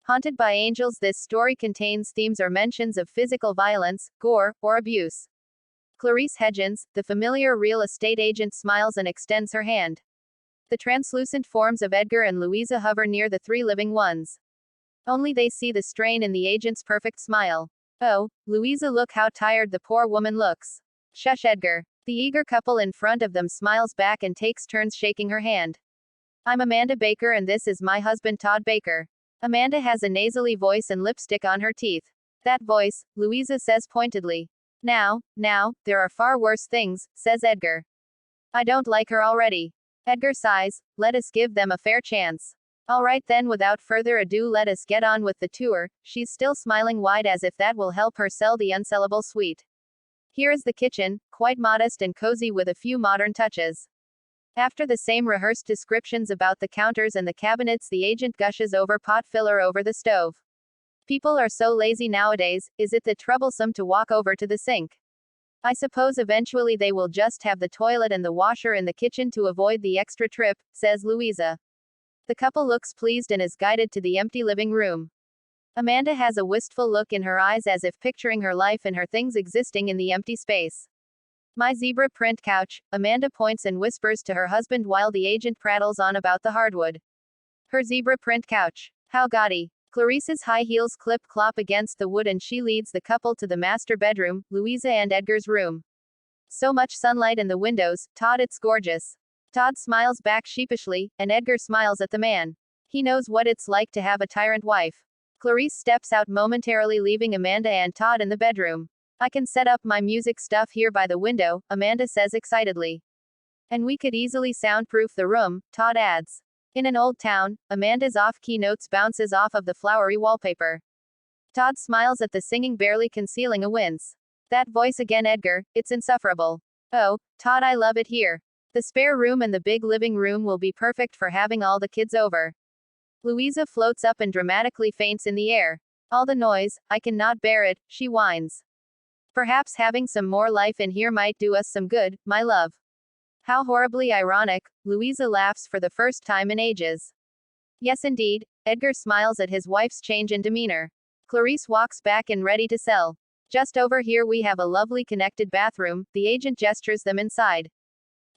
Haunted by Angels. This story contains themes or mentions of physical violence, gore, or abuse. Clarice Hedgens, the familiar real estate agent, smiles and extends her hand. The translucent forms of Edgar and Louisa hover near the three living ones. Only they see the strain in the agent's perfect smile. Oh, Louisa, look how tired the poor woman looks. Shush, Edgar. The eager couple in front of them smiles back and takes turns shaking her hand. I'm Amanda Baker and this is my husband Todd Baker. Amanda has a nasally voice and lipstick on her teeth. That voice, Louisa says pointedly. Now, there are far worse things, says Edgar. I don't like her already. Edgar sighs, let us give them a fair chance. All right then, without further ado, let us get on with the tour. She's still smiling wide as if that will help her sell the unsellable suite. Here is the kitchen, quite modest and cozy with a few modern touches. After the same rehearsed descriptions about the counters and the cabinets, the agent gushes over pot filler over the stove. People are so lazy nowadays, is it that troublesome to walk over to the sink? I suppose eventually they will just have the toilet and the washer in the kitchen to avoid the extra trip, says Louisa. The couple looks pleased and is guided to the empty living room. Amanda has a wistful look in her eyes as if picturing her life and her things existing in the empty space. My zebra print couch, Amanda points and whispers to her husband while the agent prattles on about the hardwood. Her zebra print couch. How gaudy. Clarice's high heels clip-clop against the wood and she leads the couple to the master bedroom, Louisa and Edgar's room. So much sunlight in the windows, Todd, it's gorgeous. Todd smiles back sheepishly, and Edgar smiles at the man. He knows what it's like to have a tyrant wife. Clarice steps out momentarily, leaving Amanda and Todd in the bedroom. I can set up my music stuff here by the window, Amanda says excitedly. And we could easily soundproof the room, Todd adds. In an old town, Amanda's off-key notes bounces off of the flowery wallpaper. Todd smiles at the singing, barely concealing a wince. That voice again, Edgar, it's insufferable. Oh, Todd, I love it here. The spare room and the big living room will be perfect for having all the kids over. Louisa floats up and dramatically faints in the air. All the noise, I cannot bear it, she whines. Perhaps having some more life in here might do us some good, my love. How horribly ironic, Louisa laughs for the first time in ages. Yes indeed, Edgar smiles at his wife's change in demeanor. Clarice walks back in, ready to sell. Just over here we have a lovely connected bathroom, the agent gestures them inside.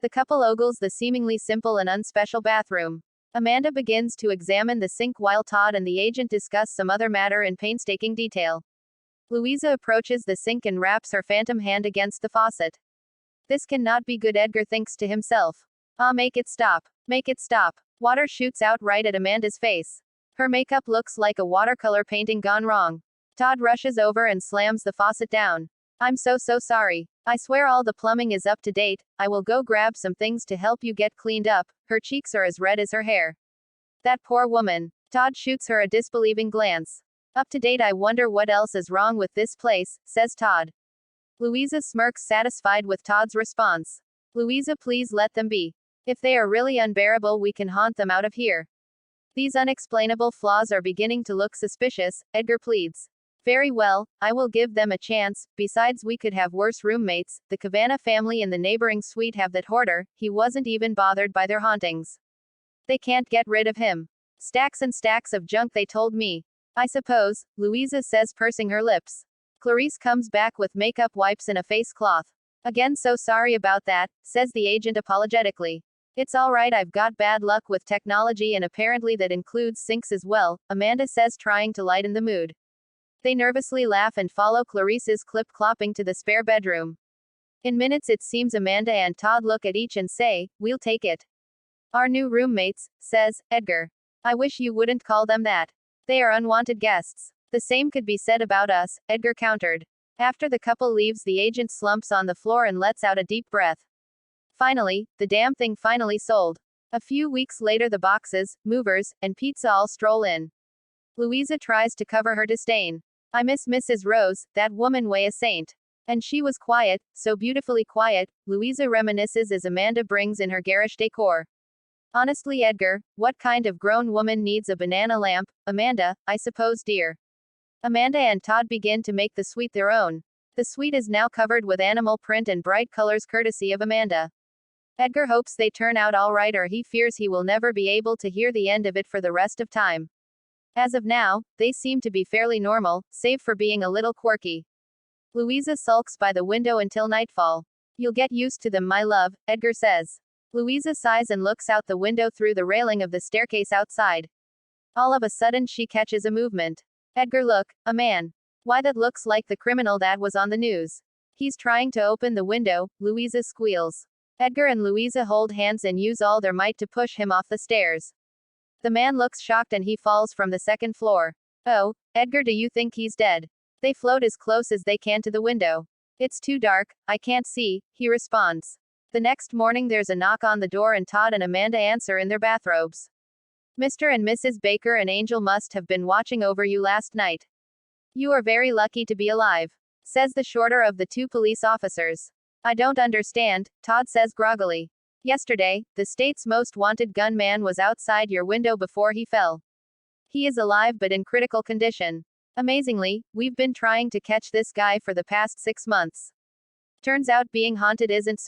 The couple ogles the seemingly simple and unspecial bathroom. Amanda begins to examine the sink while Todd and the agent discuss some other matter in painstaking detail. Louisa approaches the sink and wraps her phantom hand against the faucet. This cannot be good, Edgar thinks to himself. Ah, make it stop. Make it stop. Water shoots out right at Amanda's face. Her makeup looks like a watercolor painting gone wrong. Todd rushes over and slams the faucet down. I'm so sorry. I swear all the plumbing is up to date. I will go grab some things to help you get cleaned up. Her cheeks are as red as her hair. That poor woman. Todd shoots her a disbelieving glance. Up to date, I wonder what else is wrong with this place, says Todd. Louisa smirks, satisfied with Todd's response. Louisa, please let them be. If they are really unbearable, we can haunt them out of here. These unexplainable flaws are beginning to look suspicious, Edgar pleads. Very well, I will give them a chance. Besides, we could have worse roommates. The Cavanagh family in the neighboring suite have that hoarder. He wasn't even bothered by their hauntings. They can't get rid of him. Stacks and stacks of junk, they told me. I suppose, Louisa says, pursing her lips. Clarice comes back with makeup wipes and a face cloth. Again, so sorry about that, says the agent apologetically. It's all right, I've got bad luck with technology and apparently that includes sinks as well, Amanda says, trying to lighten the mood. They nervously laugh and follow Clarice's clip-clopping to the spare bedroom. In minutes it seems Amanda and Todd look at each and say, we'll take it. Our new roommates, says Edgar. I wish you wouldn't call them that. They are unwanted guests. The same could be said about us, Edgar countered. After the couple leaves, the agent slumps on the floor and lets out a deep breath. Finally, the damn thing finally sold. A few weeks later, the boxes, movers, and pizza all stroll in. Louisa tries to cover her disdain. I miss Mrs. Rose, that woman way a saint. And she was quiet, so beautifully quiet, Louisa reminisces as Amanda brings in her garish decor. Honestly, Edgar, what kind of grown woman needs a banana lamp? Amanda, I suppose, dear. Amanda and Todd begin to make the suite their own. The suite is now covered with animal print and bright colors courtesy of Amanda. Edgar hopes they turn out all right, or he fears he will never be able to hear the end of it for the rest of time. As of now, they seem to be fairly normal, save for being a little quirky. Louisa sulks by the window until nightfall. You'll get used to them, my love, Edgar says. Louisa sighs and looks out the window through the railing of the staircase outside. All of a sudden she catches a movement. Edgar, look, a man. Why, that looks like the criminal that was on the news. He's trying to open the window, Louisa squeals. Edgar and Louisa hold hands and use all their might to push him off the stairs. The man looks shocked and he falls from the second floor. Oh, Edgar, do you think he's dead? They float as close as they can to the window. It's too dark, I can't see, he responds. The next morning there's a knock on the door and Todd and Amanda answer in their bathrobes. Mr. and Mrs. Baker and Angel must have been watching over you last night. You are very lucky to be alive, says the shorter of the two police officers. I don't understand, Todd says groggily. Yesterday, the state's most wanted gunman was outside your window before he fell. He is alive but in critical condition. Amazingly, we've been trying to catch this guy for the past 6 months. Turns out being haunted isn't so